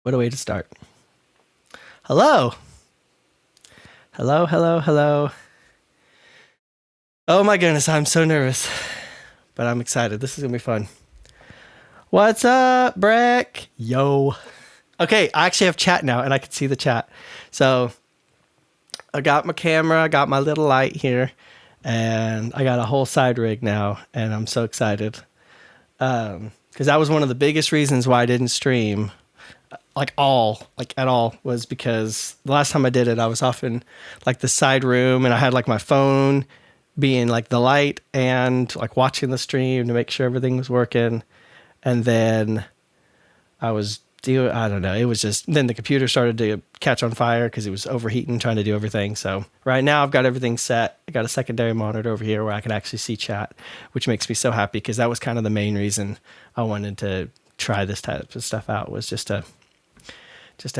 What a way to start. Hello. Hello, hello, hello. Oh my goodness, I'm so nervous, but I'm excited. This is going to be fun. What's up, Breck? Yo. Okay, I actually have chat now, and I can see the chat. So I got my camera, I got my little light here, and I got a whole side rig now, and I'm so excited. Because that was one of the biggest reasons why I didn't stream at all, was because the last time I did it, I was off in like the side room and I had like my phone being like the light and like watching the stream to make sure everything was working. And then I don't know. It was just, then the computer started to catch on fire because it was overheating, trying to do everything. So right now I've got everything set. I got a secondary monitor over here where I can actually see chat, which makes me so happy because that was kind of the main reason I wanted to try this type of stuff out, was just to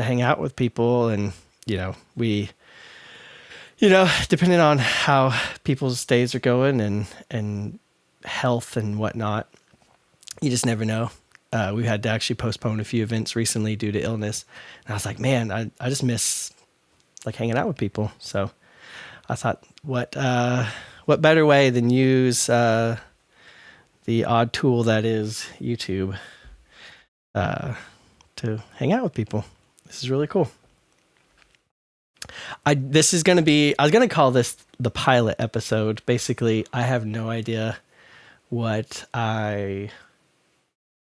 hang out with people. And, depending on how people's days are going and health and whatnot, you just never know. We had to actually postpone a few events recently due to illness. And I was like, man, I just miss like hanging out with people. So I thought, what better way than use the odd tool that is YouTube to hang out with people. This is really cool. I was going to call this the pilot episode. Basically, I have no idea what I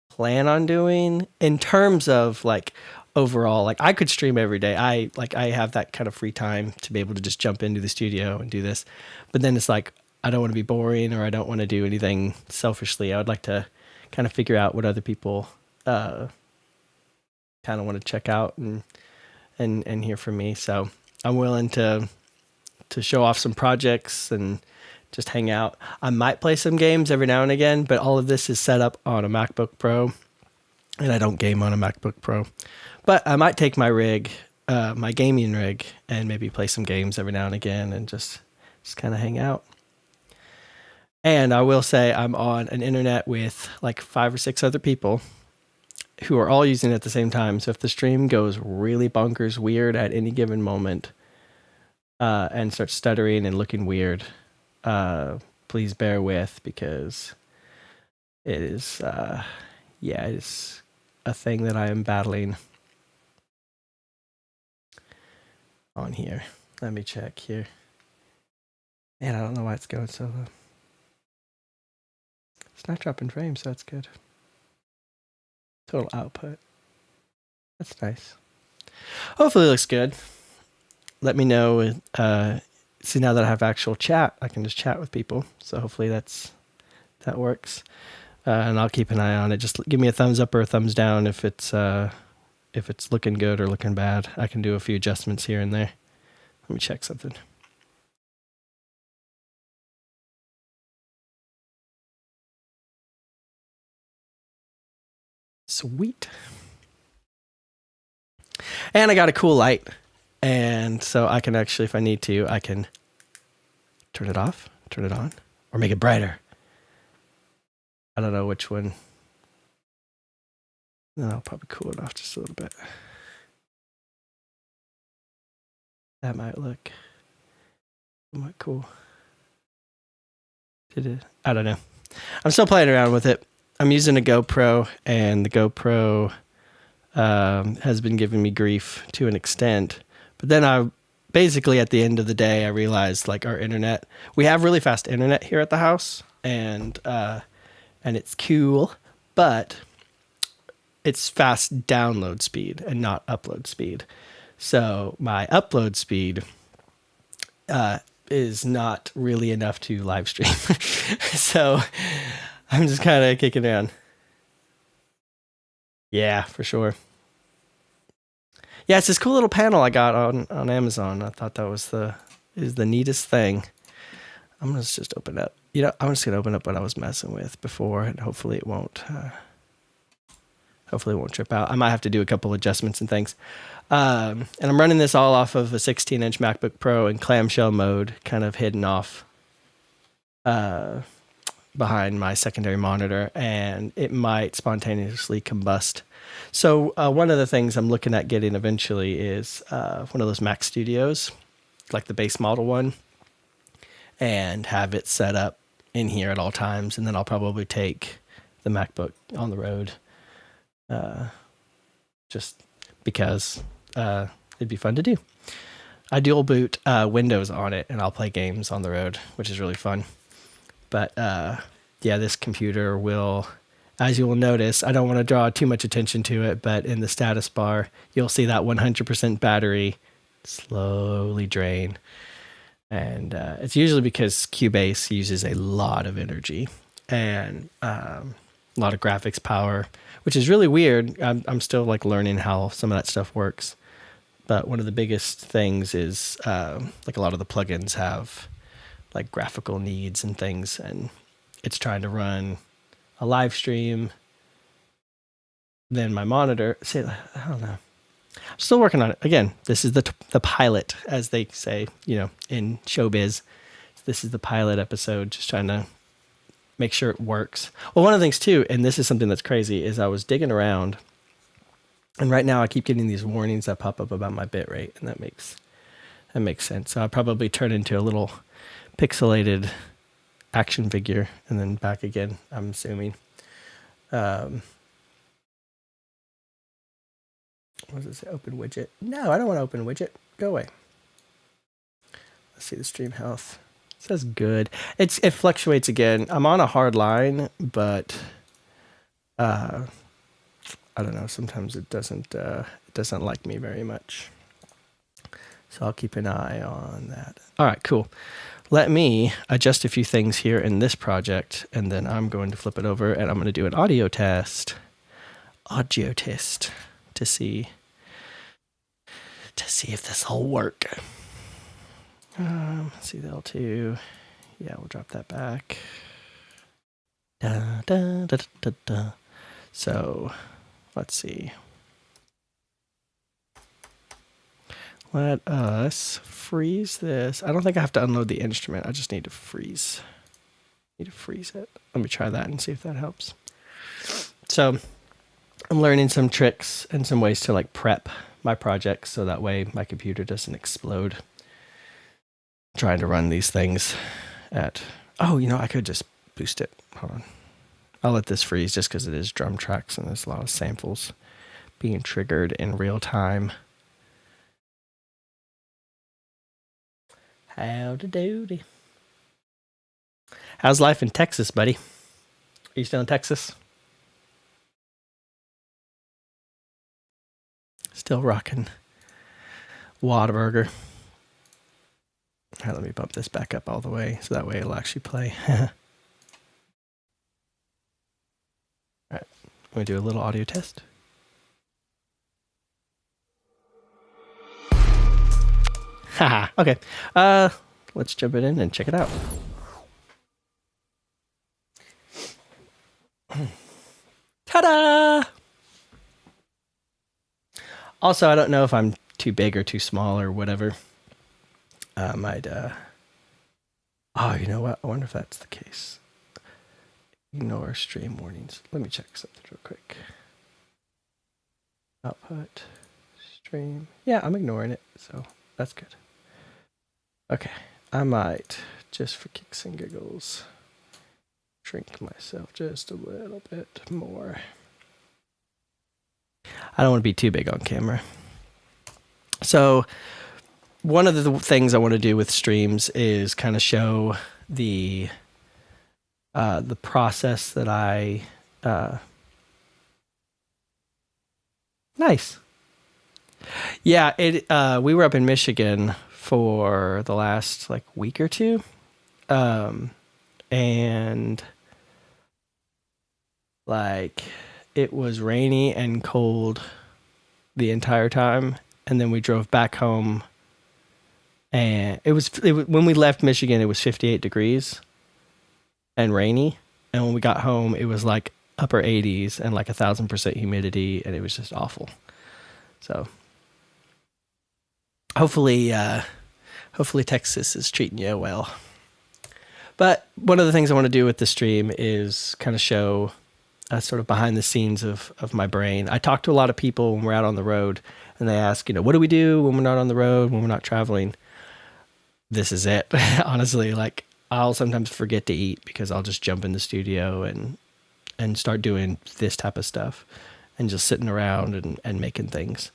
plan on doing in terms of like overall. Like I could stream every day. I have that kind of free time to be able to just jump into the studio and do this. But then it's like, I don't want to be boring, or I don't want to do anything selfishly. I would like to kind of figure out what other people kind of want to check out and hear from me. So I'm willing to show off some projects and just hang out. I might play some games every now and again, but all of this is set up on a MacBook Pro, and I don't game on a MacBook Pro. But I might take my rig, my gaming rig, and maybe play some games every now and again and just kind of hang out. And I will say I'm on an internet with like 5 or 6 other people who are all using it at the same time. So if the stream goes really bonkers weird at any given moment and starts stuttering and looking weird, please bear with, because it is, it is a thing that I am battling on here. Let me check here. Man, I don't know why it's going so low. It's not dropping frames, so that's good. Total output. That's nice. Hopefully it looks good. Let me know. See, now that I have actual chat, I can just chat with people. So hopefully that works. And I'll keep an eye on it. Just give me a thumbs up or a thumbs down if it's looking good or looking bad. I can do a few adjustments here and there. Let me check something. Sweet. And I got a cool light. And so I can actually, if I need to, I can turn it off, turn it on, or make it brighter. I don't know which one. No, I'll probably cool it off just a little bit. That might look somewhat cool. I don't know. I'm still playing around with it. I'm using a GoPro, and the GoPro has been giving me grief to an extent. But then basically at the end of the day, I realized like our internet, we have really fast internet here at the house, and it's cool, but it's fast download speed and not upload speed. So my upload speed is not really enough to live stream. So I'm just kind of kicking around. Yeah, for sure. Yeah, it's this cool little panel I got on Amazon. I thought that was the neatest thing. I'm gonna just open up. I'm just gonna open up what I was messing with before, and hopefully it won't trip out. I might have to do a couple adjustments and things. And I'm running this all off of a 16-inch MacBook Pro in clamshell mode, kind of hidden off behind my secondary monitor, and it might spontaneously combust. So one of the things I'm looking at getting eventually is one of those Mac Studios, like the base model one, and have it set up in here at all times. And then I'll probably take the MacBook on the road, just because it'd be fun to do. I dual boot Windows on it, and I'll play games on the road, which is really fun. But yeah, this computer will, as you will notice, I don't want to draw too much attention to it, but in the status bar, you'll see that 100% battery slowly drain. And it's usually because Cubase uses a lot of energy and a lot of graphics power, which is really weird. I'm still like learning how some of that stuff works. But one of the biggest things is like a lot of the plugins have like graphical needs and things, and it's trying to run a live stream. Then my monitor, I don't know. I'm still working on it. Again, this is the pilot, as they say, in showbiz. This is the pilot episode, just trying to make sure it works. Well, one of the things too, and this is something that's crazy, is I was digging around, and right now I keep getting these warnings that pop up about my bit rate, and that makes sense. So I'll probably turn into a little pixelated action figure and then back again, I'm assuming. What does it say? Open widget. No, I don't want to open widget. Go away. Let's see the stream health. It says good. It fluctuates again. I'm on a hard line, but I don't know. Sometimes it doesn't like me very much. So I'll keep an eye on that. All right, cool. Let me adjust a few things here in this project, and then I'm going to flip it over, and I'm going to do an audio test to see if this will work. Let's see the L2. Yeah, we'll drop that back. Da, da, da, da, da. So let's see. Let us freeze this. I don't think I have to unload the instrument. I just need to freeze. Need to freeze it. Let me try that and see if that helps. So I'm learning some tricks and some ways to like prep my projects so that way my computer doesn't explode. Trying to run these things at... Oh, I could just boost it. Hold on. I'll let this freeze just because it is drum tracks and there's a lot of samples being triggered in real time. Howdy doody. How's life in Texas, buddy? Are you still in Texas? Still rocking Whataburger. All right, let me bump this back up all the way so that way it'll actually play. All right, I'm going to do a little audio test. Haha, okay. Let's jump it in and check it out. Ta-da! Also, I don't know if I'm too big or too small or whatever. Oh, you know what? I wonder if that's the case. Ignore stream warnings. Let me check something real quick. Output, stream. Yeah, I'm ignoring it, so that's good. Okay, I might, just for kicks and giggles, shrink myself just a little bit more. I don't want to be too big on camera. So one of the things I want to do with streams is kind of show the process that I... Nice. Yeah, we were up in Michigan for the last week or two. And it was rainy and cold the entire time. And then we drove back home, and it was when we left Michigan, it was 58 degrees and rainy. And when we got home, it was upper 80s and 1,000% humidity, and it was just awful. So hopefully Texas is treating you well. But one of the things I want to do with the stream is kind of show sort of behind the scenes of my brain. I talk to a lot of people when we're out on the road, and they ask, what do we do when we're not on the road, when we're not traveling? This is it. Honestly, like I'll sometimes forget to eat because I'll just jump in the studio and start doing this type of stuff and just sitting around and making things.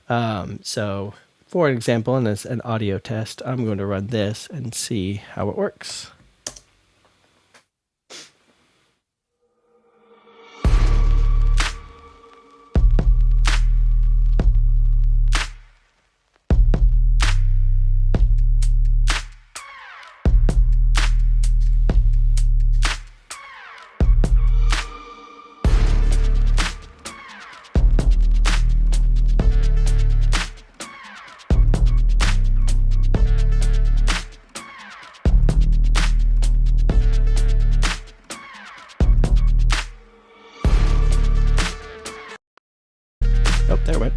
So for example, in an audio test, I'm going to run this and see how it works. Oh, there it went.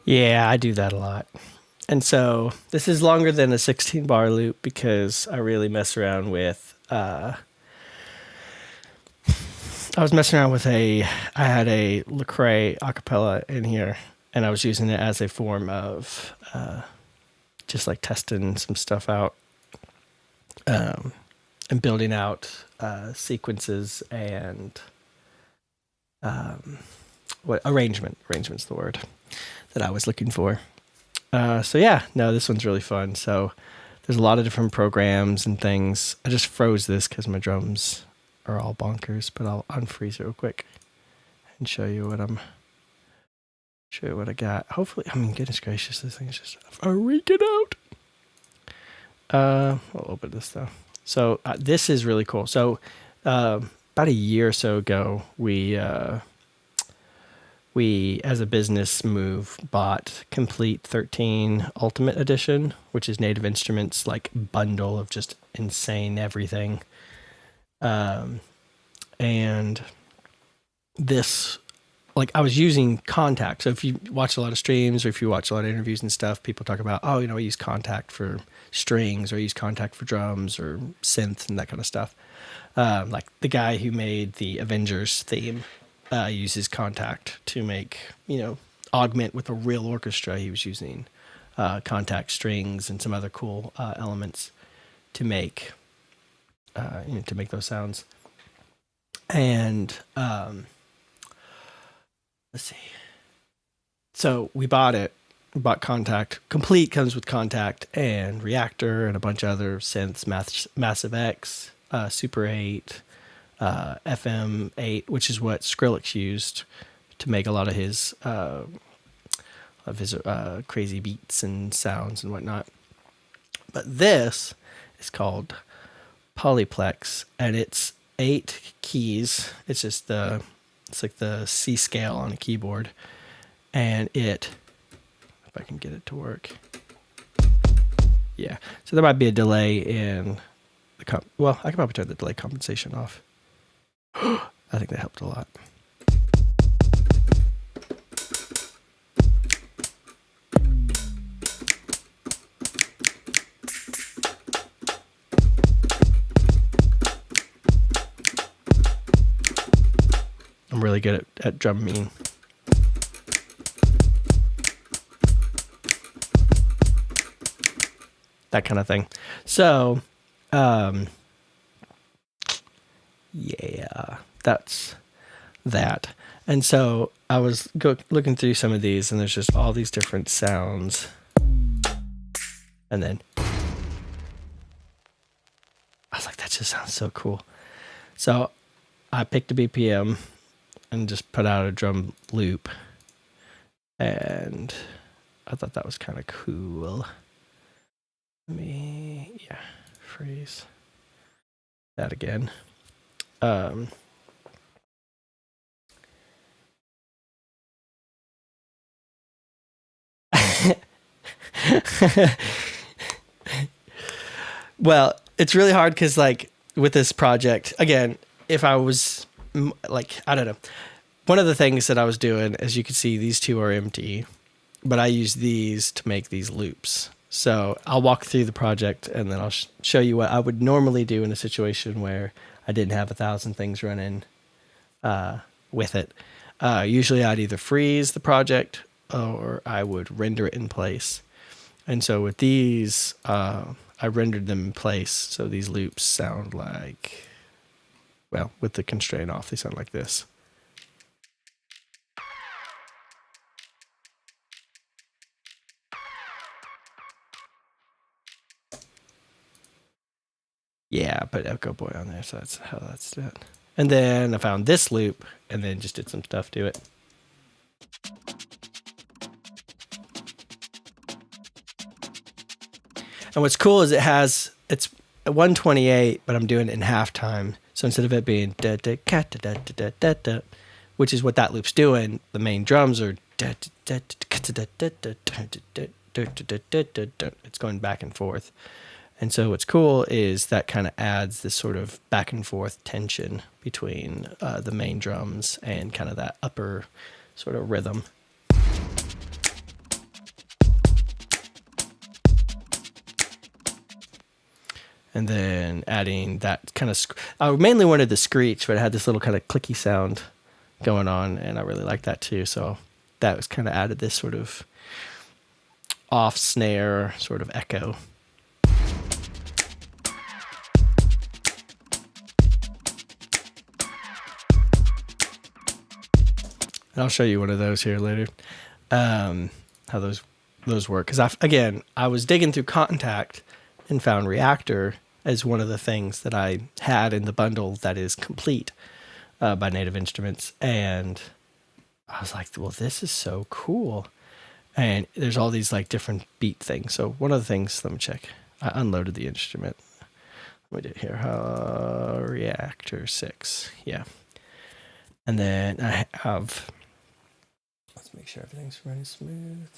Yeah, I do that a lot. And so this is longer than a 16 bar loop because I really mess around with, I was messing around with I had a Lecrae acapella in here, and I was using it as a form of just like testing some stuff out and building out sequences and arrangement's the word that I was looking for. So yeah, no, this one's really fun. So there's a lot of different programs and things. I just froze this because my drums are all bonkers, but I'll unfreeze it real quick and show you what I got. Hopefully, I mean, goodness gracious, this thing is just freaking out. I'll open this though. So this is really cool. So about a year or so ago, we as a business move bought Complete 13 Ultimate Edition, which is Native Instruments like bundle of just insane everything. And this, like, I was using Contact. So if you watch a lot of streams or if you watch a lot of interviews and stuff, people talk about, I use Contact for strings, or I use Contact for drums or synth and that kind of stuff. Like the guy who made the Avengers theme uses Contact to make, augment with a real orchestra. He was using Contact strings and some other cool elements to make those sounds. And let's see. So we bought Contact. Complete comes with Contact and Reactor and a bunch of other synths, Massive X, Super 8, FM8, which is what Skrillex used to make a lot of his crazy beats and sounds and whatnot. But this is called Polyplex, and it's 8 keys. It's just it's like the C scale on a keyboard, and if I can get it to work. Yeah, so there might be a delay in the I can probably turn the delay compensation off. I think that helped a lot. I'm really good at drumming. That kind of thing. So, yeah, that's that. And so I was looking through some of these, and there's just all these different sounds. And then that just sounds so cool. So I picked a BPM and just put out a drum loop, and I thought that was kind of cool. Freeze that again. Well, it's really hard because, like, with this project, again, if I was, like, I don't know. One of the things that I was doing, as you can see, these two are empty, but I use these to make these loops. So I'll walk through the project and then I'll show you what I would normally do in a situation where I didn't have 1,000 things running with it. Usually I'd either freeze the project or I would render it in place. And so with these, I rendered them in place. So these loops sound like, well, with the constraint off, they sound like this. Yeah, I put Echo Boy on there, so that's how that's done. And then I found this loop and then just did some stuff to it. And what's cool is it's 128, but I'm doing it in halftime. So instead of it being da da da da da da da, which is what that loop's doing, the main drums are da da da da da da da. It's going back and forth. And so what's cool is that kind of adds this sort of back and forth tension between the main drums and kind of that upper sort of rhythm. And then adding that kind of, I mainly wanted the screech, but it had this little kind of clicky sound going on, and I really like that too. So that was kind of added this sort of off snare sort of echo. And I'll show you one of those here later, how those work. Because I was digging through Contact and found Reactor as one of the things that I had in the bundle that is complete by Native Instruments. And I was like, well, this is so cool. And there's all these like different beat things. So one of the things, let me check. I unloaded the instrument. Let me do it here. Reactor 6. Yeah. And then I have, let's make sure everything's running smooth.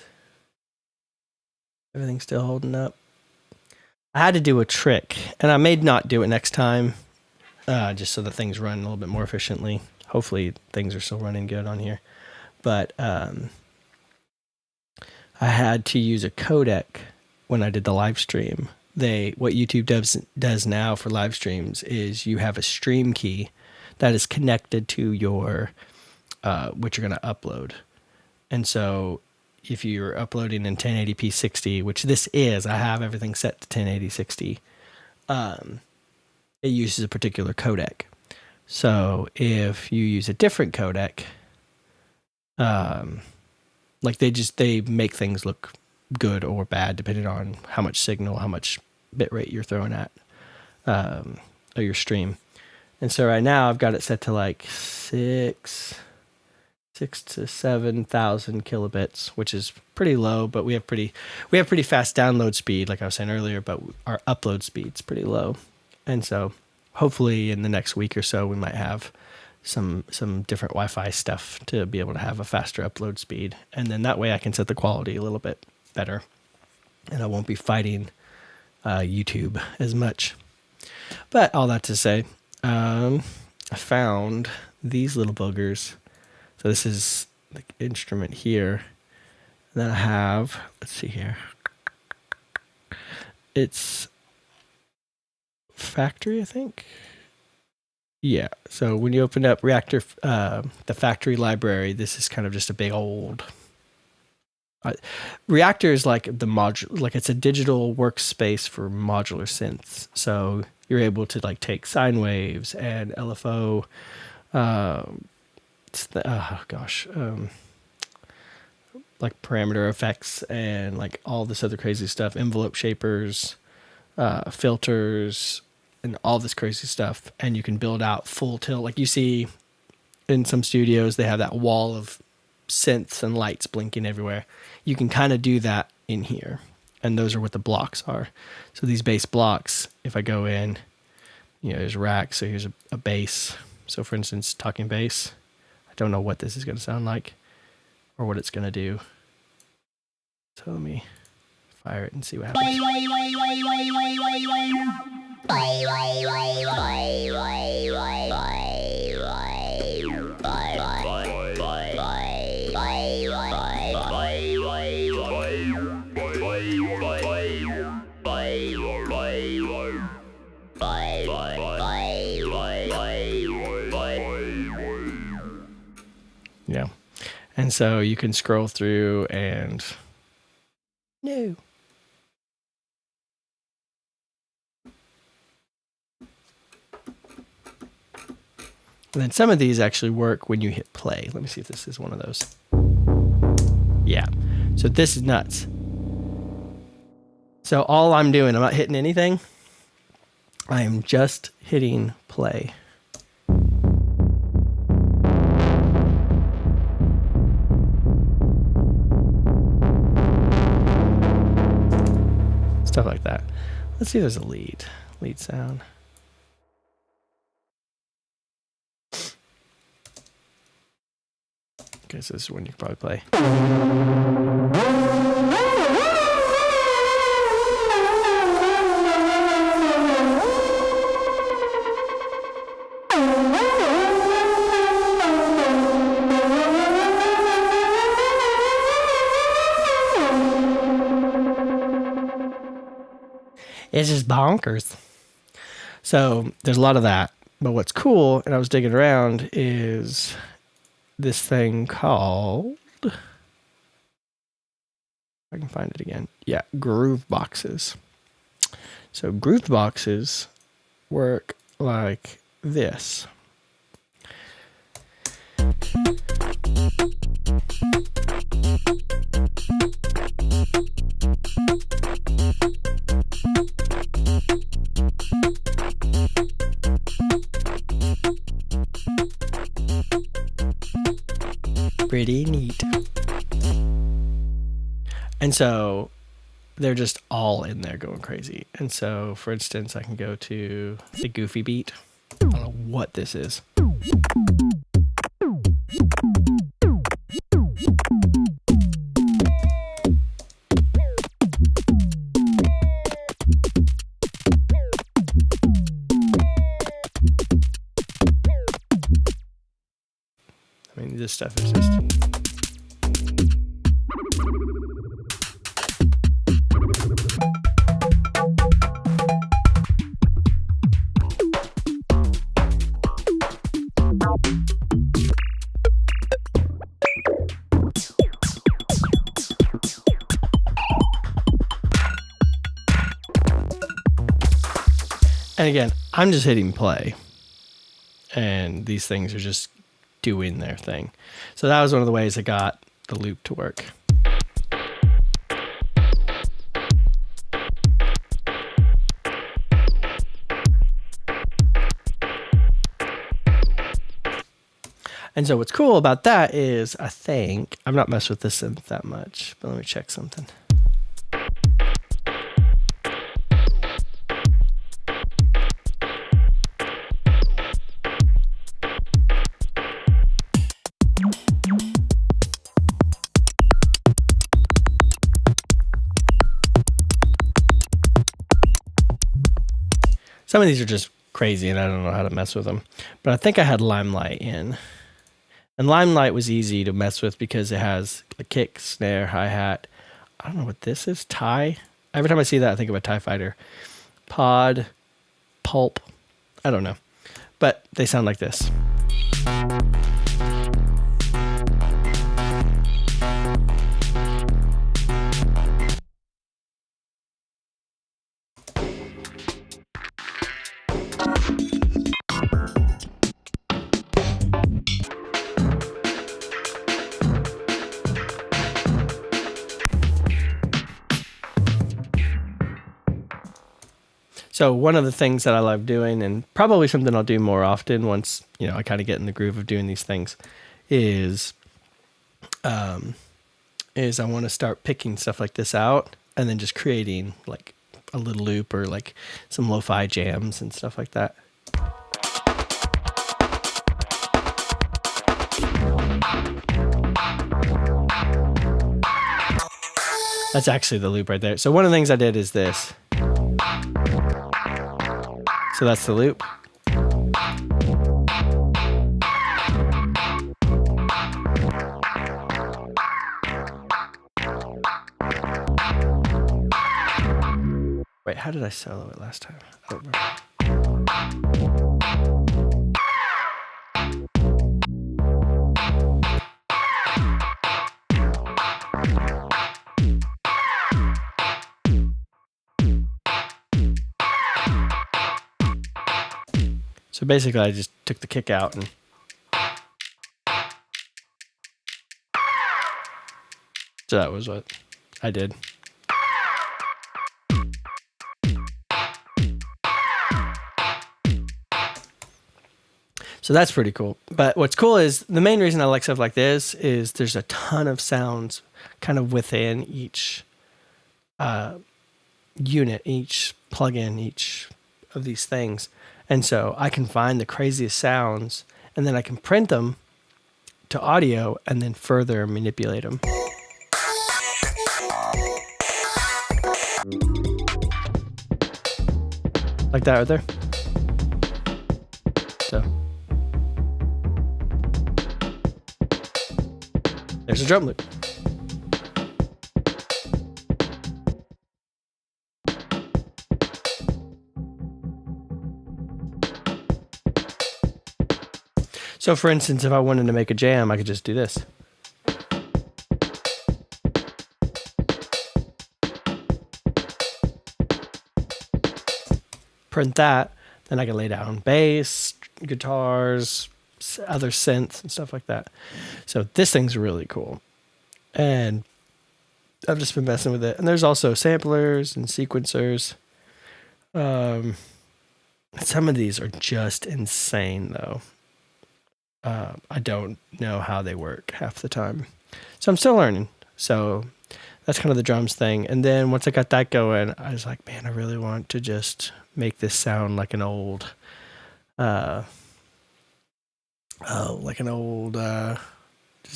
Everything's still holding up. I had to do a trick, and I may not do it next time, just so that things run a little bit more efficiently. Hopefully things are still running good on here. But I had to use a codec when I did the live stream. What YouTube does now for live streams is you have a stream key that is connected to your what you're going to upload. And so if you're uploading in 1080p 60, which this is, I have everything set to 1080 60, it uses a particular codec. So if you use a different codec, like they make things look good or bad depending on how much signal, how much bitrate you're throwing at or your stream. And so right now I've got it set to like 6 to 7,000 kilobits, which is pretty low, but we have pretty fast download speed, like I was saying earlier, but our upload speed's pretty low. And so hopefully in the next week or so we might have some different Wi-Fi stuff to be able to have a faster upload speed. And then that way I can set the quality a little bit better and I won't be fighting YouTube as much. But all that to say, I found these little boogers. So this is the instrument here. And then I have, let's see here. It's factory, I think. Yeah. So when you open up Reactor, the factory library, this is kind of just a big old. Reactor is like the module, like it's a digital workspace for modular synths. So you're able to like take sine waves and LFO. Like parameter effects and like all this other crazy stuff, envelope shapers, filters, and all this crazy stuff. And you can build out full tilt. Like you see in some studios, they have that wall of synths and lights blinking everywhere. You can kind of do that in here. And those are what the blocks are. So these bass blocks, if I go in, there's racks. So here's a bass. So for instance, talking bass. I don't know what this is going to sound like or what it's going to do. So let me fire it and see what happens. Yeah. And so you can scroll through and no. And then some of these actually work when you hit play. Let me see if this is one of those. Yeah. So this is nuts. So all I'm doing, I'm not hitting anything. I am just hitting play. Stuff like that. Let's see if there's a lead sound. Okay, so this is one you can probably play. It's just bonkers. So there's a lot of that. But what's cool, and I was digging around, is this thing called, if I can find it again. Yeah, groove boxes. So groove boxes work like this. Pretty neat. And so they're just all in there going crazy. And so, for instance, I can go to the Goofy beat. I don't know what this is. I mean, this stuff is just... And again, I'm just hitting play. And these things are just doing their thing. So that was one of the ways I got the loop to work. And so what's cool about that is, I think, I've not messed with this synth that much, but let me check something. Some of these are just crazy and I don't know how to mess with them. But I think I had Limelight in. And Limelight was easy to mess with because it has a kick, snare, hi-hat. I don't know what this is. TIE? Every time I see that, I think of a TIE fighter. Pod, pulp. I don't know. But they sound like this. So one of the things that I love doing, and probably something I'll do more often once, I kind of get in the groove of doing these things, is I want to start picking stuff like this out and then just creating like a little loop or like some lo-fi jams and stuff like that. That's actually the loop right there. So one of the things I did is this. So that's the loop. Wait, how did I solo it last time? I don't remember. So basically I just took the kick out and so that was what I did. So that's pretty cool. But what's cool is the main reason I like stuff like this is there's a ton of sounds kind of within each unit, each plugin, each of these things. And so I can find the craziest sounds and then I can print them to audio and then further manipulate them. Like that right there. So there's a drum loop. So for instance, if I wanted to make a jam, I could just do this. Print that, then I can lay down bass, guitars, other synths and stuff like that. So this thing's really cool. And I've just been messing with it. And there's also samplers and sequencers. Some of these are just insane though. I don't know how they work half the time. So I'm still learning. So that's kind of the drums thing. And then once I got that going, I was like, man, I really want to just make this sound like an old, just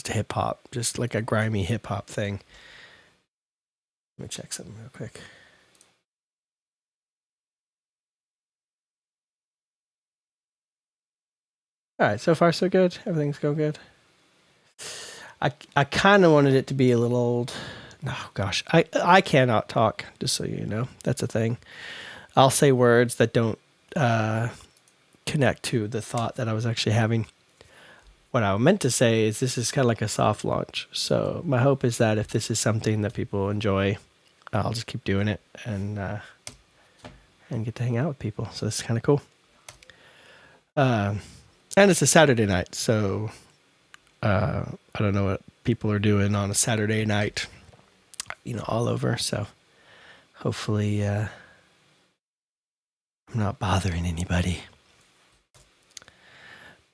hip hop, just like a grimy hip hop thing. Let me check something real quick. All right, so far so good. Everything's going good. I kind of wanted it to be a little old. Oh gosh, I cannot talk. Just so you know, that's a thing. I'll say words that don't connect to the thought that I was actually having. What I meant to say is this is kind of like a soft launch. So my hope is that if this is something that people enjoy, I'll just keep doing it and get to hang out with people. So this is kind of cool. And it's a Saturday night, so I don't know what people are doing on a Saturday night, all over. So hopefully I'm not bothering anybody.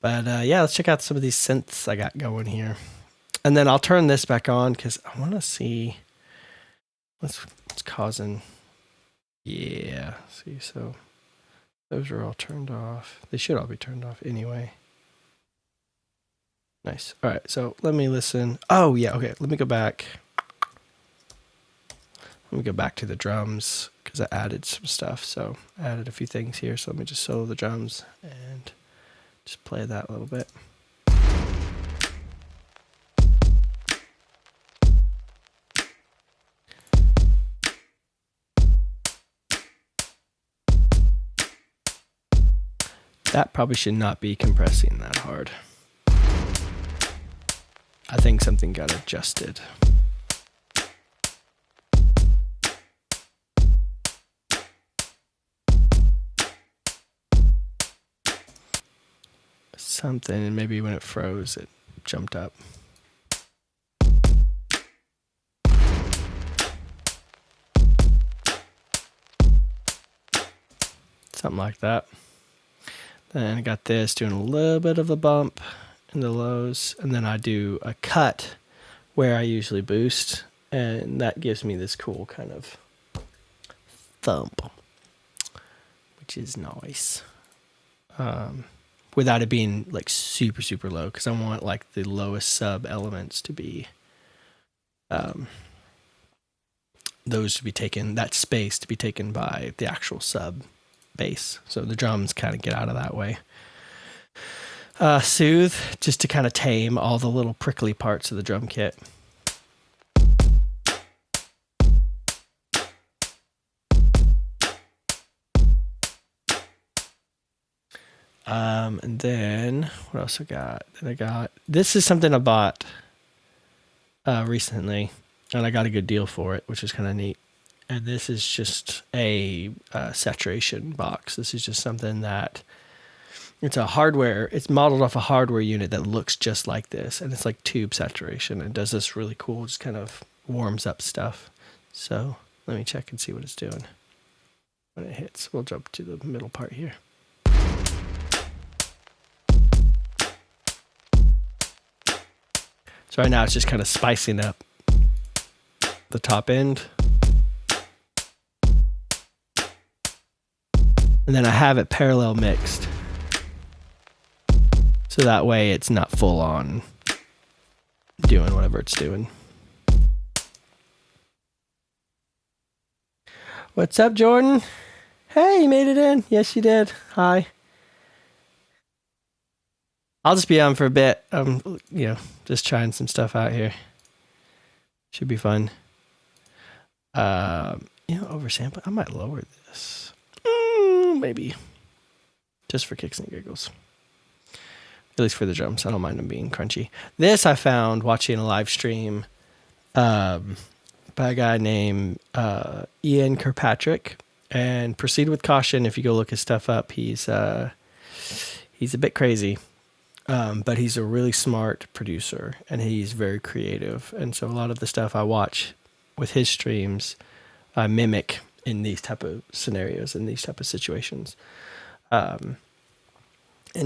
But yeah, let's check out some of these synths I got going here. And then I'll turn this back on because I want to see what's causing. Yeah, see, so those are all turned off. They should all be turned off anyway. Nice. All right, so let me listen. Oh, yeah, okay. Let me go back. Let me go back to the drums because I added some stuff. So I added a few things here. So let me just solo the drums and just play that a little bit. That probably should not be compressing that hard. I think something got adjusted. Something, and maybe when it froze, it jumped up. something like that. Then I got this doing a little bit of the bump in the lows, and then I do a cut where I usually boost, and that gives me this cool kind of thump, which is nice. Without it being like super, super low, because I want like the lowest sub elements to be, those to be taken, that space to be taken by the actual sub bass. So the drums kind of get out of that way. Soothe, just to kind of tame all the little prickly parts of the drum kit. And then what else I got? This is something I bought recently, and I got a good deal for it, which is kind of neat. And this is just a saturation box. This is just something that it's modeled off a hardware unit that looks just like this, and it's like tube saturation. It does this really cool, just kind of warms up stuff. So let me check and see what it's doing when it hits. We'll jump to the middle part here. So right now it's just kind of spicing up the top end. And then I have it parallel mixed. So that way it's not full on doing whatever it's doing. What's up, Jordan? Hey, you made it in. Yes, you did. Hi. I'll just be on for a bit. Just trying some stuff out here. Should be fun. Oversample. I might lower this. Maybe. Just for kicks and giggles. At least for the drums. I don't mind them being crunchy. This I found watching a live stream by a guy named Ian Kirkpatrick. And proceed with caution if you go look his stuff up. He's a bit crazy. But he's a really smart producer, and he's very creative. And so a lot of the stuff I watch with his streams, I mimic in these type of scenarios, in these type of situations. And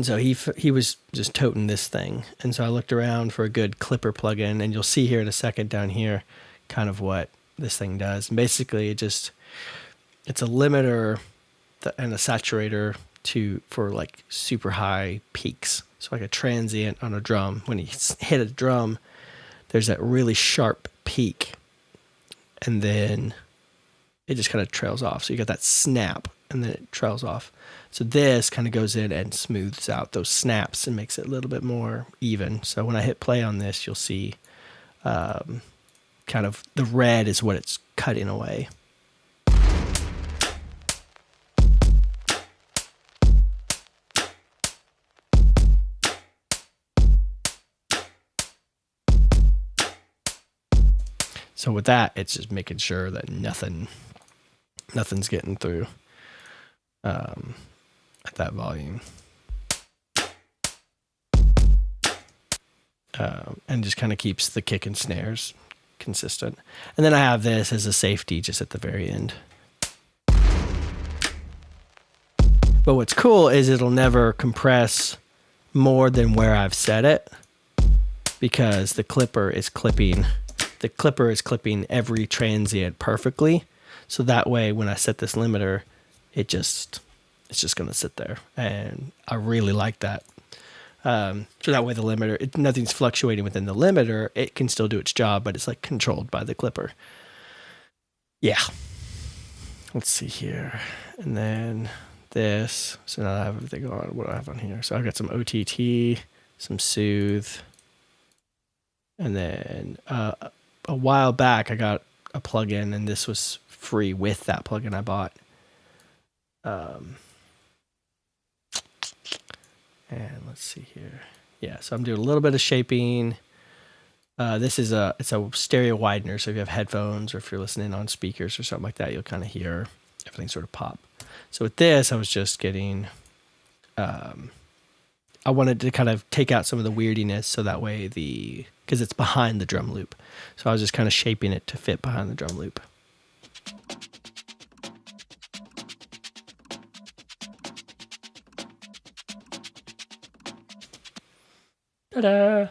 so he was just toting this thing. And so I looked around for a good clipper plugin, and you'll see here in a second down here kind of what this thing does. And basically it's a limiter and a saturator for like super high peaks. So like a transient on a drum, when you hit a drum, there's that really sharp peak, and then it just kind of trails off. So you got that snap, and then it trails off. So this kind of goes in and smooths out those snaps and makes it a little bit more even. So when I hit play on this, you'll see kind of the red is what it's cutting away. So with that, it's just making sure that nothing's getting through at that volume. And just kind of keeps the kick and snares consistent. And then I have this as a safety just at the very end. But what's cool is it'll never compress more than where I've set it, because the clipper is clipping every transient perfectly. So that way, when I set this limiter, it's just going to sit there. And I really like that. So that way the limiter, nothing's fluctuating within the limiter. It can still do its job, but it's like controlled by the clipper. Yeah. Let's see here. And then this. So now I have everything on. What do I have on here? So I've got some OTT, some Soothe. And then a while back, I got a plugin, and this was free with that plugin I bought. And let's see here. Yeah, so I'm doing a little bit of shaping. It's a stereo Widener, so if you have headphones or if you're listening on speakers or something like that, you'll kind of hear everything sort of pop. So with this, I was just getting... I wanted to kind of take out some of the weirdiness, so that way because it's behind the drum loop. So I was just kind of shaping it to fit behind the drum loop. Ta-da!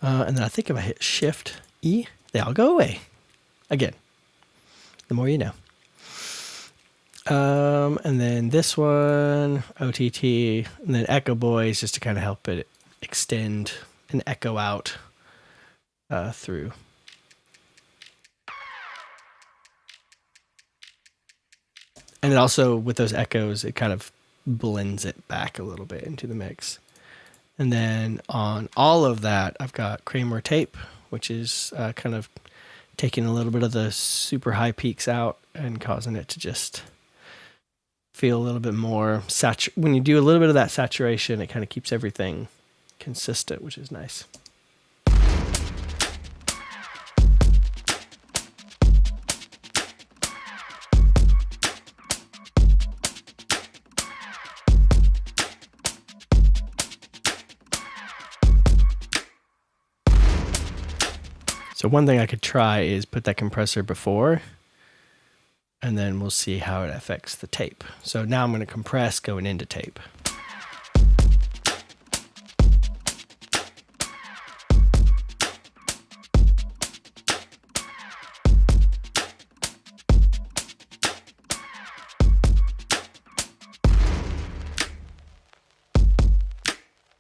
And then I think if I hit Shift E, they all go away. Again, the more you know. And then this one, OTT, and then Echo Boys, just to kind of help it extend and echo out through. And it also, with those echoes, it kind of blends it back a little bit into the mix. And then on all of that, I've got Kramer tape, which is kind of taking a little bit of the super high peaks out and causing it to just feel a little bit more when you do a little bit of that saturation, it kind of keeps everything consistent, which is nice. So one thing I could try is put that compressor before, and then we'll see how it affects the tape. So now I'm going to compress going into tape.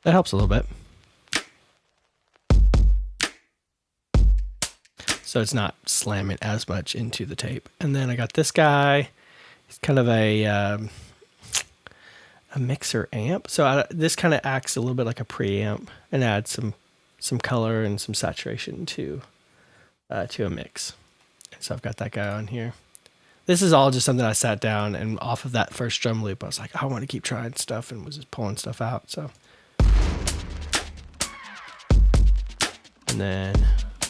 That helps a little bit. So it's not slamming as much into the tape. And then I got this guy. It's kind of a mixer amp. So this kind of acts a little bit like a preamp and adds some color and some saturation to a mix. And so I've got that guy on here. This is all just something I sat down and off of that first drum loop, I was like, I want to keep trying stuff, and was just pulling stuff out. So, and then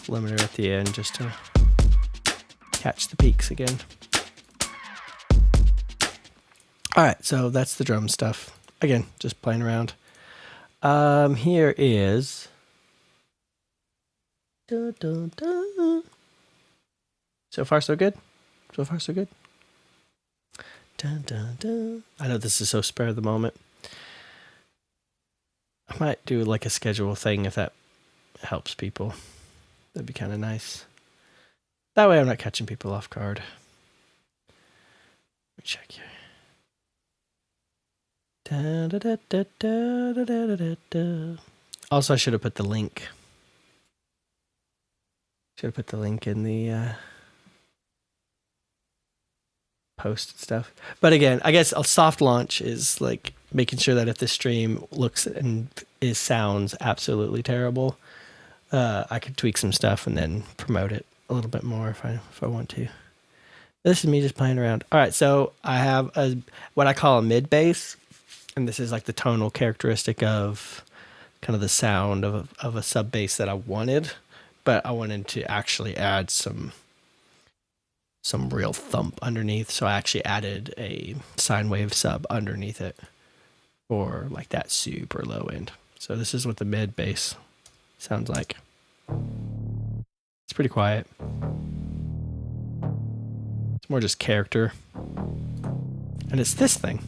limiter at the end just to catch the peaks again. All right, so that's the drum stuff. Again, just playing around. Here is. So far, so good. So far, so good. I know this is so spare of the moment. I might do like a schedule thing if that helps people. That'd be kind of nice. That way I'm not catching people off guard. Let me check here. Also, I should have put the link. Should have put the link in the post and stuff. But again, I guess a soft launch is like making sure that if the stream looks and sounds absolutely terrible, I could tweak some stuff and then promote it a little bit more if I want to. This is me just playing around. All right, so I have what I call a mid bass, and this is like the tonal characteristic of kind of the sound of a sub bass that I wanted, but I wanted to actually add some real thump underneath, so I actually added a sine wave sub underneath it for like that super low end. So this is what the mid bass sounds like. It's pretty quiet. It's more just character. And it's this thing.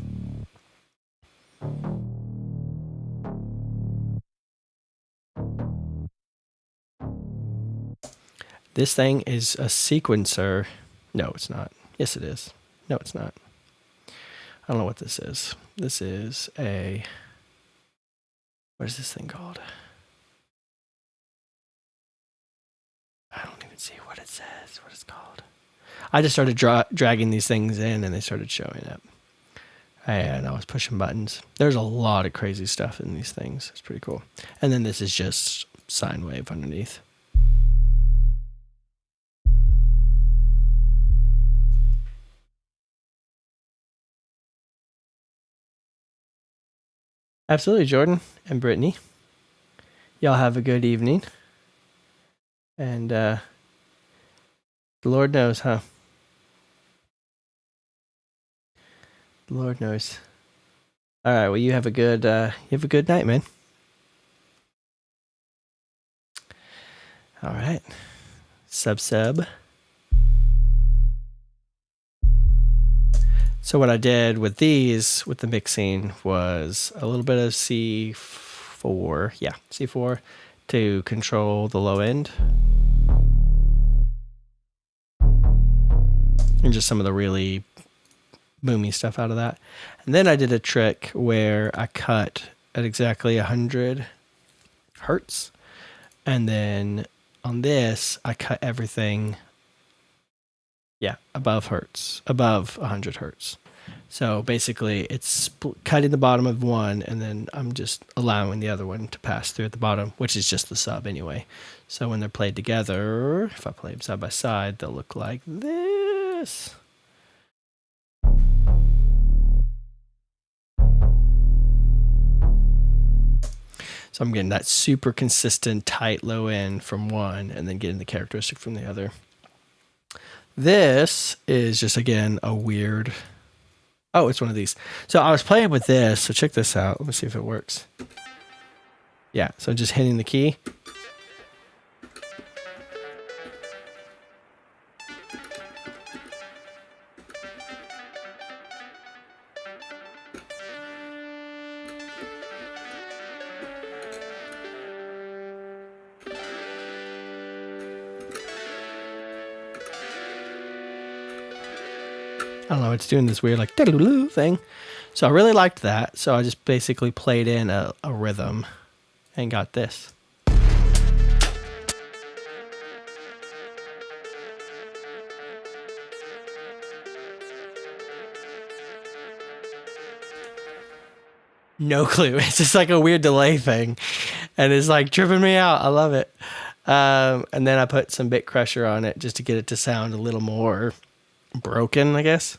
This thing is a sequencer. No, it's not. Yes, it is. No, it's not. I don't know what this is. This is a... What is this thing called? I don't even see what it says, what it's called. I just started dragging these things in, and they started showing up. And I was pushing buttons. There's a lot of crazy stuff in these things. It's pretty cool. And then this is just sine wave underneath. Absolutely, Jordan and Brittany. Y'all have a good evening. And the Lord knows, huh? The Lord knows. All right, well, you have a good night, man. All right. Sub. So what I did with these, with the mixing, was a little bit of C C4. Yeah, C4 to control the low end. And just some of the really boomy stuff out of that. And then I did a trick where I cut at exactly 100 hertz. And then on this, I cut everything, above 100 hertz. So basically, it's cutting the bottom of one, and then I'm just allowing the other one to pass through at the bottom, which is just the sub anyway. So when they're played together, if I play them side by side, they'll look like this. So I'm getting that super consistent, tight low end from one, and then getting the characteristic from the other. This is just, again, a weird... Oh, it's one of these. So I was playing with this, so check this out. Let me see if it works. Yeah, so just hitting the key. I don't know, it's doing this weird like thing. So I really liked that. So I just basically played in a rhythm and got this. No clue. It's just like a weird delay thing. And it's like tripping me out. I love it. And then I put some bit crusher on it just to get it to sound a little more broken, I guess.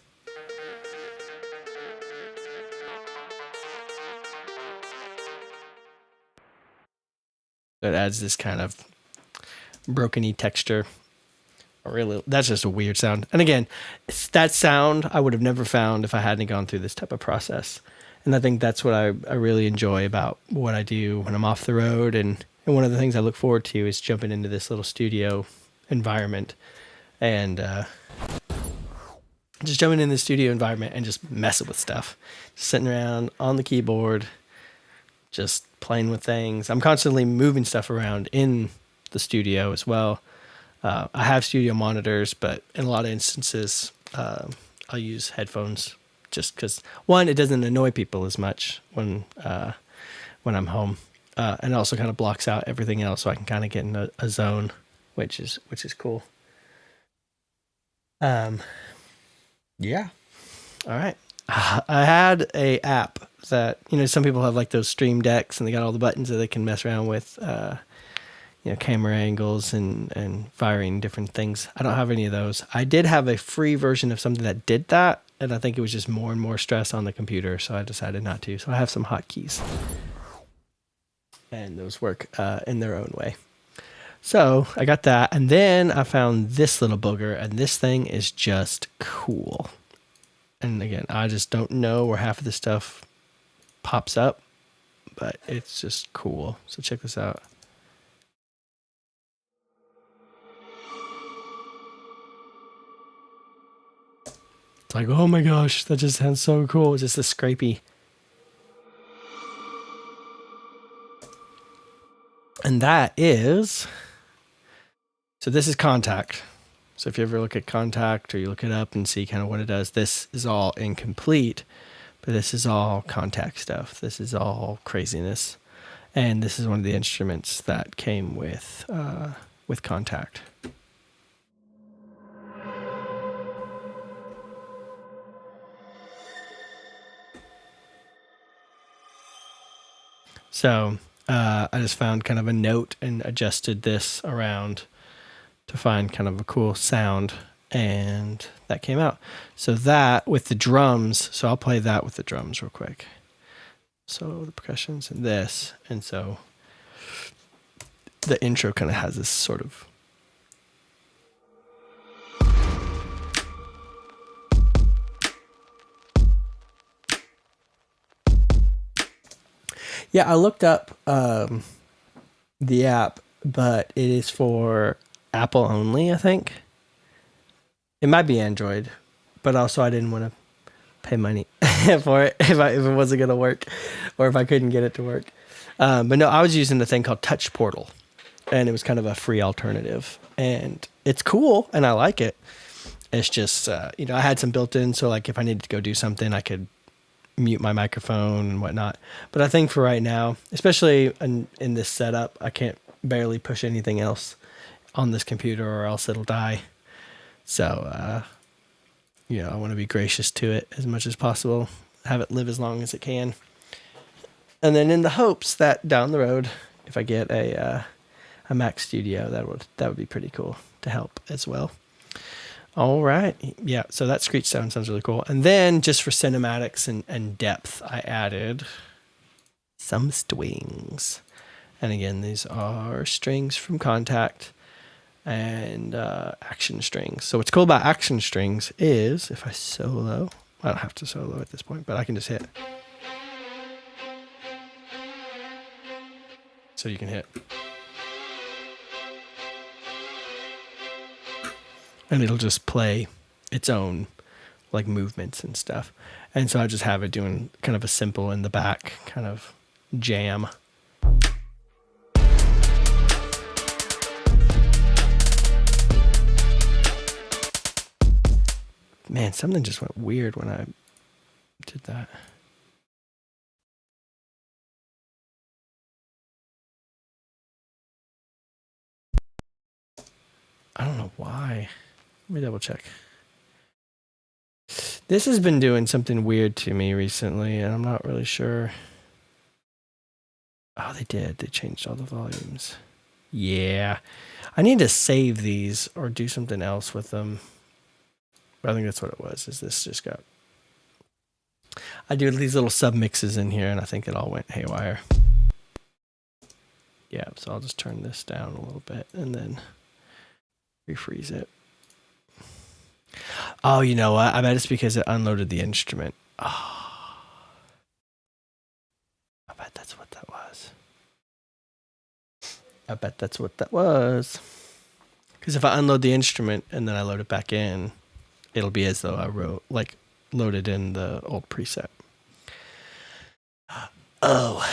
It adds this kind of broken-y texture. Really, that's just a weird sound. And again, that sound I would have never found if I hadn't gone through this type of process. And I think that's what I really enjoy about what I do when I'm off the road. And one of the things I look forward to is jumping into this little studio environment and just jumping in the studio environment and just messing with stuff. Just sitting around on the keyboard, just playing with things. I'm constantly moving stuff around in the studio as well. I have studio monitors, but in a lot of instances, I'll use headphones just because, one, it doesn't annoy people as much when I'm home, and it also kind of blocks out everything else, so I can kind of get in a zone, which is cool. Yeah. All right. I had a app that, some people have like those stream decks and they got all the buttons that they can mess around with, camera angles and firing different things. I don't have any of those. I did have a free version of something that did that, and I think it was just more and more stress on the computer, so I decided not to. So I have some hotkeys, and those work in their own way. So I got that, and then I found this little booger, and this thing is just cool. And again, I just don't know where half of this stuff pops up, but it's just cool. So check this out. It's like, oh my gosh, that just sounds so cool. It's just a scrapey. And that is... So this is Contact. So if you ever look at Contact or you look it up and see kind of what it does, this is all incomplete, but this is all Contact stuff. This is all craziness. And this is one of the instruments that came with Contact. So I just found kind of a note and adjusted this around to find kind of a cool sound, and that came out. So that with the drums, so I'll play that with the drums real quick. So the percussions and this, and so the intro kind of has this sort of... Yeah, I looked up the app, but it is for Apple only, I think. It might be Android, but also I didn't want to pay money for it if it wasn't going to work, or if I couldn't get it to work. But no, I was using the thing called Touch Portal, and it was kind of a free alternative, and it's cool, and I like it. It's just, I had some built in, so like if I needed to go do something, I could mute my microphone and whatnot. But I think for right now, especially in this setup, I can't barely push anything else on this computer or else it'll die. So, I want to be gracious to it as much as possible, have it live as long as it can. And then in the hopes that down the road, if I get a Mac Studio, that would be pretty cool to help as well. All right. Yeah, so that screech sounds really cool. And then just for cinematics and depth, I added some strings. And again, these are strings from Contact and action strings. So what's cool about action strings is if I solo, I don't have to solo at this point, but I can just hit. So you can hit. And it'll just play its own like movements and stuff. And so I just have it doing kind of a simple in the back kind of jam. Man, something just went weird when I did that. I don't know why. Let me double check. This has been doing something weird to me recently, and I'm not really sure. Oh, they did. They changed all the volumes. Yeah. I need to save these or do something else with them. But I think that's what it was, is this just got... I do these little submixes in here, and I think it all went haywire. Yeah, so I'll just turn this down a little bit, and then refreeze it. Oh, you know what? I bet it's because it unloaded the instrument. Oh. I bet that's what that was. Because if I unload the instrument and then I load it back in, it'll be as though I loaded in the old preset. Oh.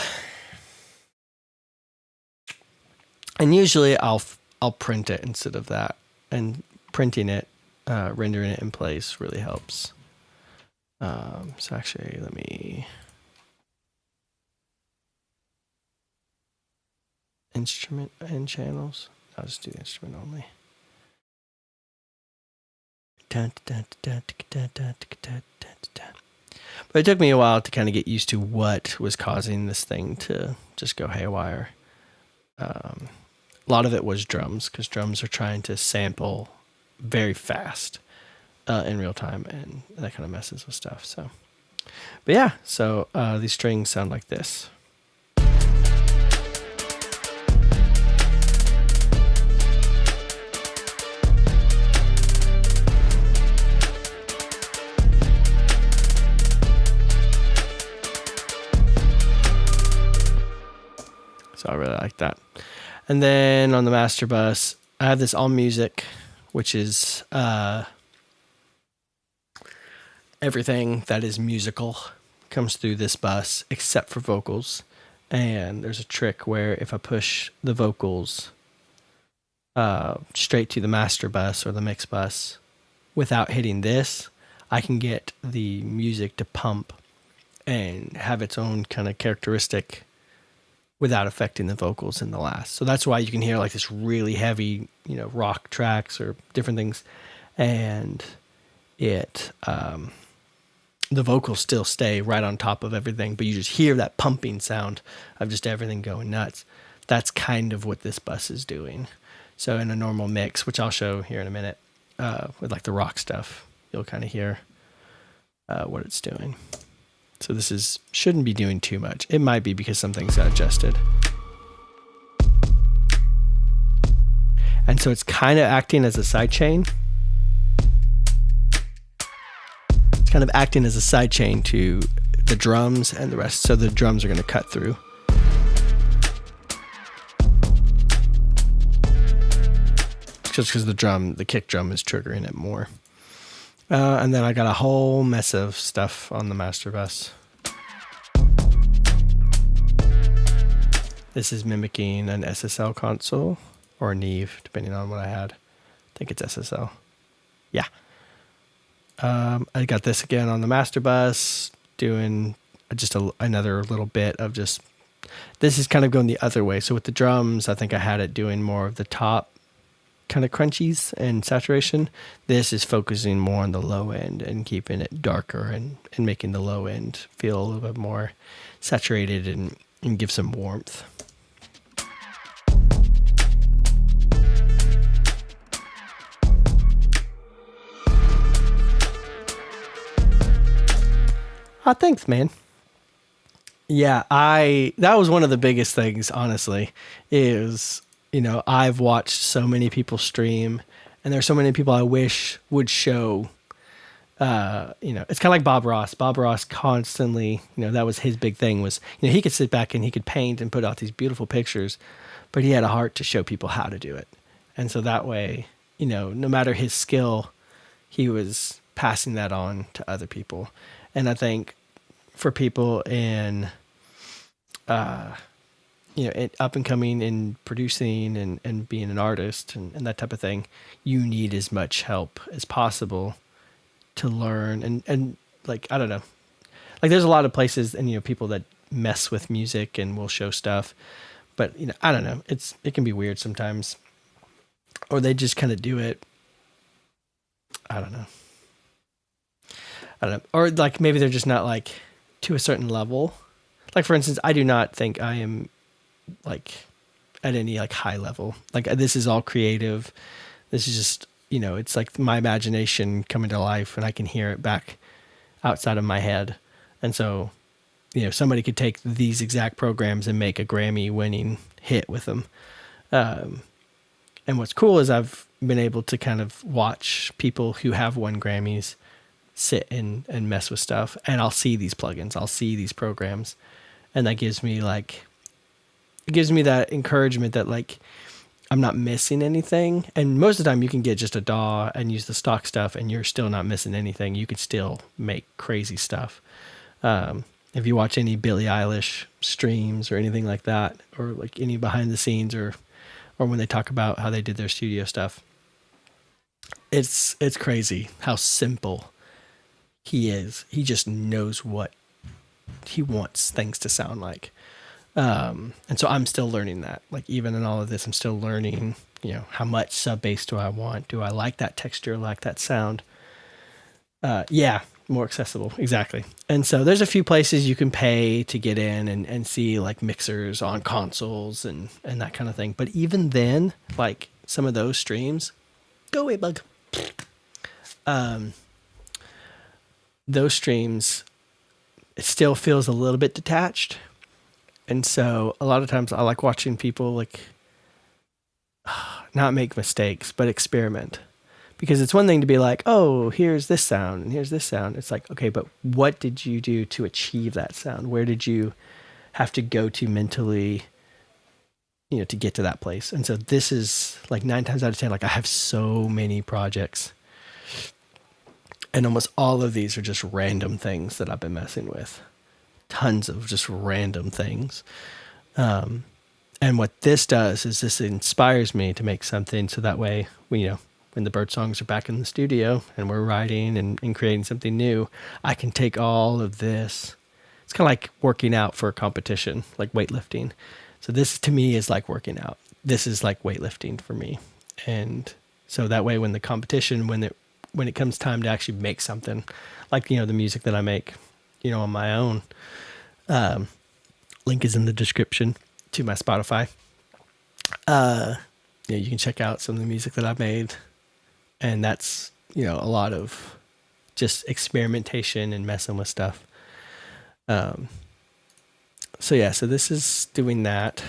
And usually I'll print it instead of that. And printing it, rendering it in place really helps. So actually, let me... Instrument and channels. I'll just do the instrument only. But it took me a while to kind of get used to what was causing this thing to just go haywire. A lot of it was drums, because drums are trying to sample very fast in real time, and that kind of messes with stuff. So, but yeah, so these strings sound like this. So I really like that. And then on the master bus, I have this all music, which is everything that is musical comes through this bus except for vocals. And there's a trick where if I push the vocals straight to the master bus or the mix bus without hitting this, I can get the music to pump and have its own kind of characteristic without affecting the vocals in the last. So that's why you can hear like this really heavy, rock tracks or different things. And it, the vocals still stay right on top of everything, but you just hear that pumping sound of just everything going nuts. That's kind of what this bus is doing. So in a normal mix, which I'll show here in a minute, with like the rock stuff, you'll kind of hear what it's doing. So this shouldn't be doing too much. It might be because something's got adjusted. And so it's kind of acting as a sidechain. It's kind of acting as a sidechain to the drums and the rest. So the drums are going to cut through. Just because the kick drum is triggering it more. And then I got a whole mess of stuff on the master bus. This is mimicking an SSL console or a Neve, depending on what I had. I think it's SSL. Yeah. I got this again on the master bus, doing just another little bit of just, this is kind of going the other way. So with the drums, I think I had it doing more of the top kind of crunchies and saturation. This is focusing more on the low end and keeping it darker and making the low end feel a little bit more saturated and give some warmth. Oh, thanks, man. Yeah, that was one of the biggest things, honestly, is, I've watched so many people stream, and there's so many people I wish would show, it's kind of like Bob Ross. Bob Ross constantly, that was his big thing was, he could sit back and he could paint and put out these beautiful pictures, but he had a heart to show people how to do it. And so that way, no matter his skill, he was passing that on to other people. And I think for people in, up and coming in producing and being an artist and that type of thing, you need as much help as possible to learn. And like, I don't know, like there's a lot of places and, people that mess with music and will show stuff, but, I don't know, it can be weird sometimes, or they just kind of do it. I don't know. Or like maybe they're just not like to a certain level. Like for instance, I do not think I am like at any like high level. Like this is all creative. This is just, it's like my imagination coming to life and I can hear it back outside of my head. And so, somebody could take these exact programs and make a Grammy winning hit with them. And what's cool is I've been able to kind of watch people who have won Grammys sit and mess with stuff, and I'll see these plugins, I'll see these programs, and that gives me that encouragement that like I'm not missing anything. And most of the time you can get just a DAW and use the stock stuff and you're still not missing anything. You can still make crazy stuff. If you watch any Billie Eilish streams or anything like that, or like any behind the scenes or when they talk about how they did their studio stuff, it's crazy how simple he is. He just knows what he wants things to sound like. And so I'm still learning that. Like even in all of this, I'm still learning, how much sub bass do I want? Do I like that texture, like that sound? Yeah, more accessible. Exactly. And so there's a few places you can pay to get in and see like mixers on consoles and that kind of thing. But even then, like some of those streams, go away, bug. Those streams, it still feels a little bit detached. And so a lot of times I like watching people like not make mistakes, but experiment. Because it's one thing to be like, oh, here's this sound and here's this sound. It's like, okay, but what did you do to achieve that sound? Where did you have to go to mentally, to get to that place? And so this is like 9 times out of 10, like I have so many projects. And almost all of these are just random things that I've been messing with. Tons of just random things. And what this does is this inspires me to make something so that way, when the bird songs are back in the studio and we're writing and creating something new, I can take all of this. It's kind of like working out for a competition, like weightlifting. So this to me is like working out. This is like weightlifting for me. And so that way when the competition, when it comes time to actually make something like, the music that I make, on my own, link is in the description to my Spotify. You can check out some of the music that I've made, and that's, a lot of just experimentation and messing with stuff. So this is doing that,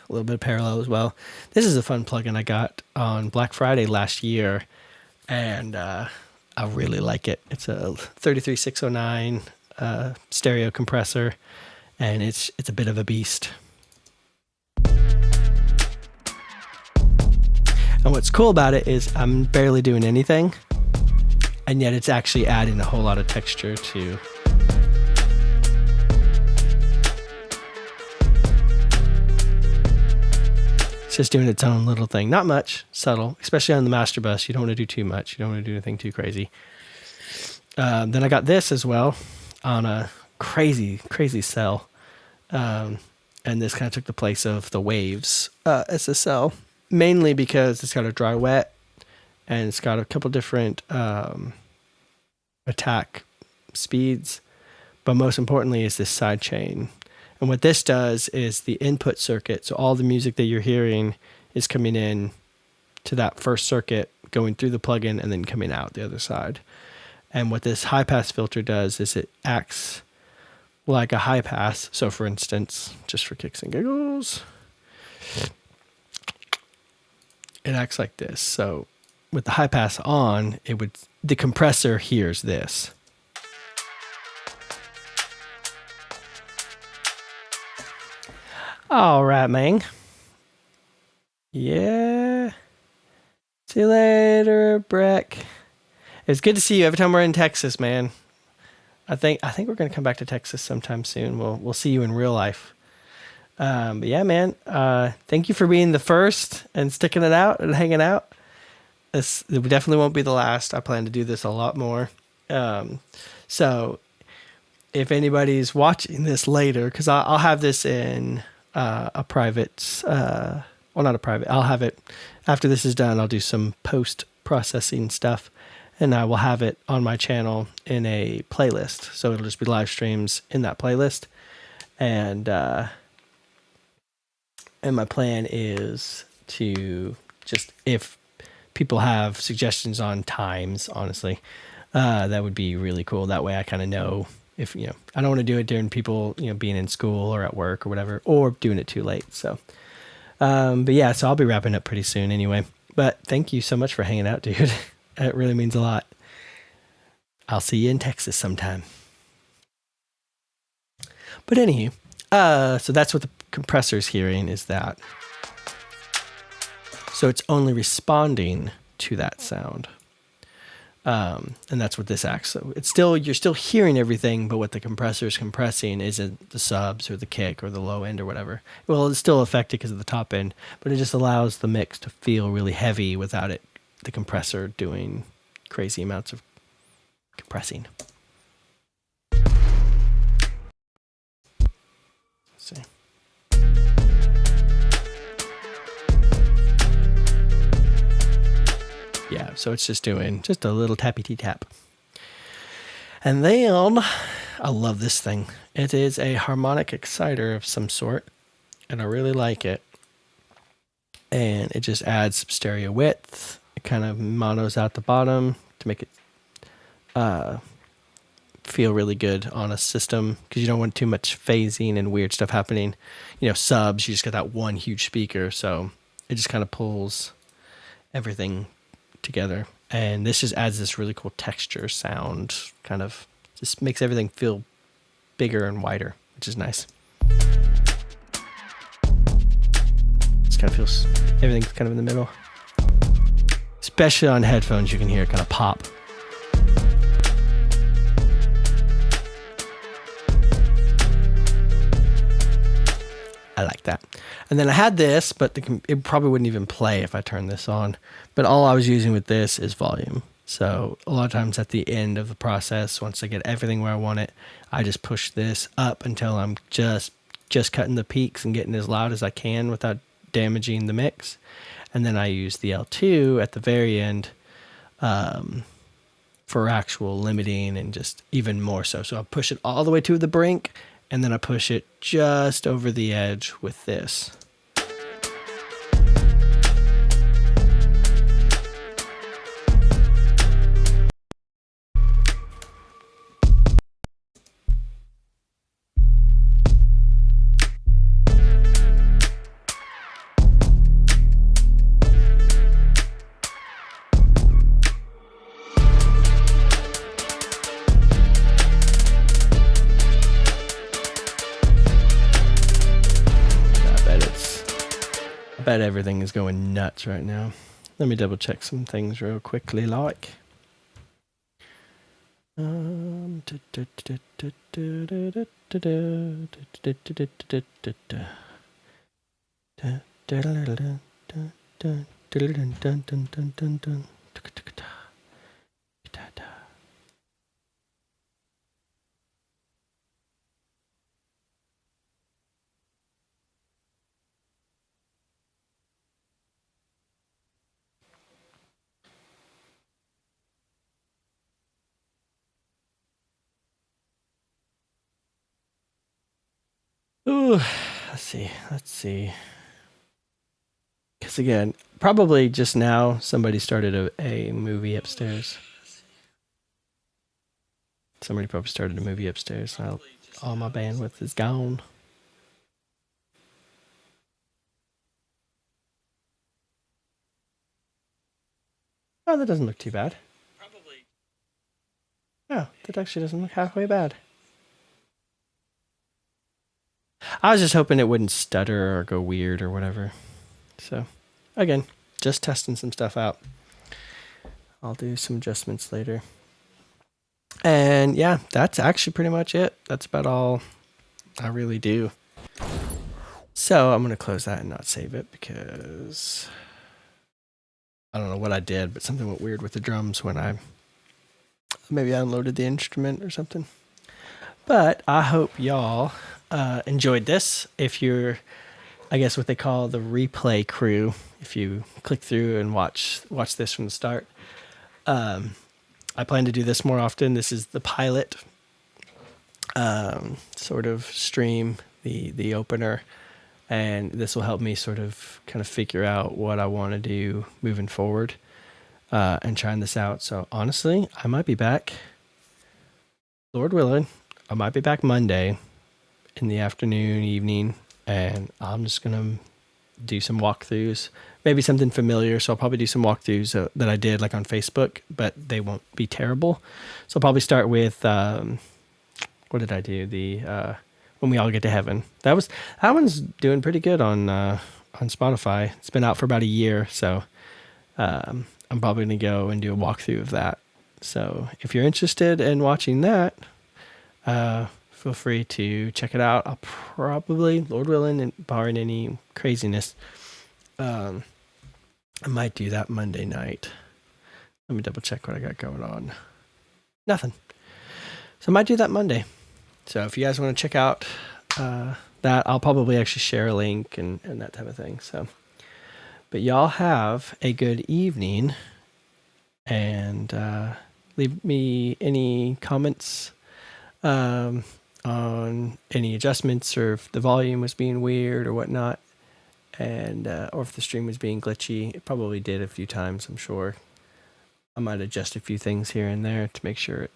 a little bit of parallel as well. This is a fun plugin I got on Black Friday last year, and I really like it. It's a 33609 stereo compressor, and it's a bit of a beast. And what's cool about it is I'm barely doing anything, and yet it's actually adding a whole lot of texture to. just doing its own little thing. Not much, subtle, especially on the master bus. You don't want to do too much. You don't want to do anything too crazy. Then I got this as well on a crazy cell. And this kind of took the place of the Waves SSL, mainly because it's got a dry wet and it's got a couple different attack speeds, but most importantly is this side chain. And what this does is the input circuit, so all the music that you're hearing is coming in to that first circuit, going through the plugin and then coming out the other side. And what this high pass filter does is it acts like a high pass. So for instance, just for kicks and giggles, it acts like this. So with the high pass on, the compressor hears this. All right, man. Yeah. See you later, Breck. It's good to see you every time we're in Texas, man. I think we're gonna come back to Texas sometime soon. We'll see you in real life. But yeah, man. Thank you for being the first and sticking it out and hanging out. It definitely won't be the last. I plan to do this a lot more. So if anybody's watching this later, because I'll have this in a private, well, not a private. I'll have it after this is done. I'll do some post processing stuff, and I will have it on my channel in a playlist. So it'll just be live streams in that playlist, and my plan is to just, if people have suggestions on times, honestly, that would be really cool. That way I kind of know if, I don't want to do it during people, being in school or at work or whatever, or doing it too late. So, but yeah, so I'll be wrapping up pretty soon anyway, but thank you so much for hanging out, dude. It really means a lot. I'll see you in Texas sometime. But anywho, so that's what the compressor's hearing is that. So it's only responding to that sound. And that's what this acts. So you're still hearing everything, but what the compressor is compressing isn't the subs or the kick or the low end or whatever. Well, it's still affected because of the top end, but it just allows the mix to feel really heavy without the compressor doing crazy amounts of compressing. Let's see. Yeah, so it's just doing just a little tappy-tap. And then, I love this thing. It is a harmonic exciter of some sort, and I really like it. And it just adds some stereo width. It kind of monos out the bottom to make it feel really good on a system, because you don't want too much phasing and weird stuff happening. Subs, you just got that one huge speaker, so it just kind of pulls everything together, and this just adds this really cool texture sound, kind of just makes everything feel bigger and wider, which is nice. Just kind of feels everything's kind of in the middle, especially on headphones. You can hear it kind of pop. I like that. And then I had this, but it probably wouldn't even play if I turned this on. But all I was using with this is volume. So a lot of times at the end of the process, once I get everything where I want it, I just push this up until I'm just cutting the peaks and getting as loud as I can without damaging the mix. And then I use the L2 at the very end for actual limiting and just even more so. So I push it all the way to the brink, and then I push it just over the edge with this. I bet everything is going nuts right now. Let me double check some things real quickly, like. dun, dun, dun, dun, dun, dun, dun, dun, dun. Ooh, let's see. Because again, probably just now somebody started a movie upstairs. Somebody probably started a movie upstairs. All my bandwidth is gone. Oh, that doesn't look too bad. No, that actually doesn't look halfway bad. I was just hoping it wouldn't stutter or go weird or whatever. So, again, just testing some stuff out. I'll do some adjustments later. And yeah, that's actually pretty much it. That's about all I really do. So I'm going to close that and not save it because I don't know what I did, but something went weird with the drums when I maybe unloaded the instrument or something. But I hope y'all enjoyed this. If you're, I guess, what they call the replay crew, if you click through and watch this from the start, I plan to do this more often. This is the pilot sort of stream, the opener, and this will help me sort of kind of figure out what I want to do moving forward and trying this out. So honestly, I might be back, Lord willing, I might be back Monday in the afternoon, evening, and I'm just going to do some walkthroughs, maybe something familiar. So I'll probably do some walkthroughs that I did like on Facebook, but they won't be terrible. So I'll probably start with, what did I do? The, When We All Get to Heaven. That one's doing pretty good on Spotify. It's been out for about a year. So, I'm probably going to go and do a walkthrough of that. So if you're interested in watching that, feel free to check it out. I'll probably, Lord willing, and barring any craziness, I might do that Monday night. Let me double check what I got going on. Nothing. So I might do that Monday. So if you guys want to check out that, I'll probably actually share a link and that type of thing. So, but y'all have a good evening, and leave me any comments on any adjustments, or if the volume was being weird or whatnot, and or if the stream was being glitchy. It probably did a few times, I'm sure. I might adjust a few things here and there to make sure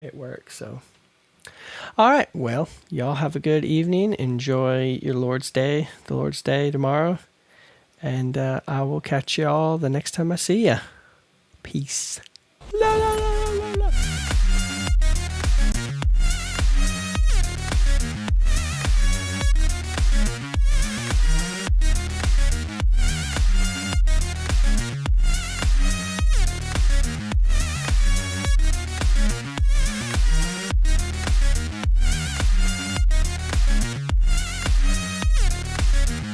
it works. So, all right, well, y'all have a good evening. Enjoy your Lord's Day, the Lord's Day tomorrow, and I will catch y'all the next time I see ya. Peace. La, la, la.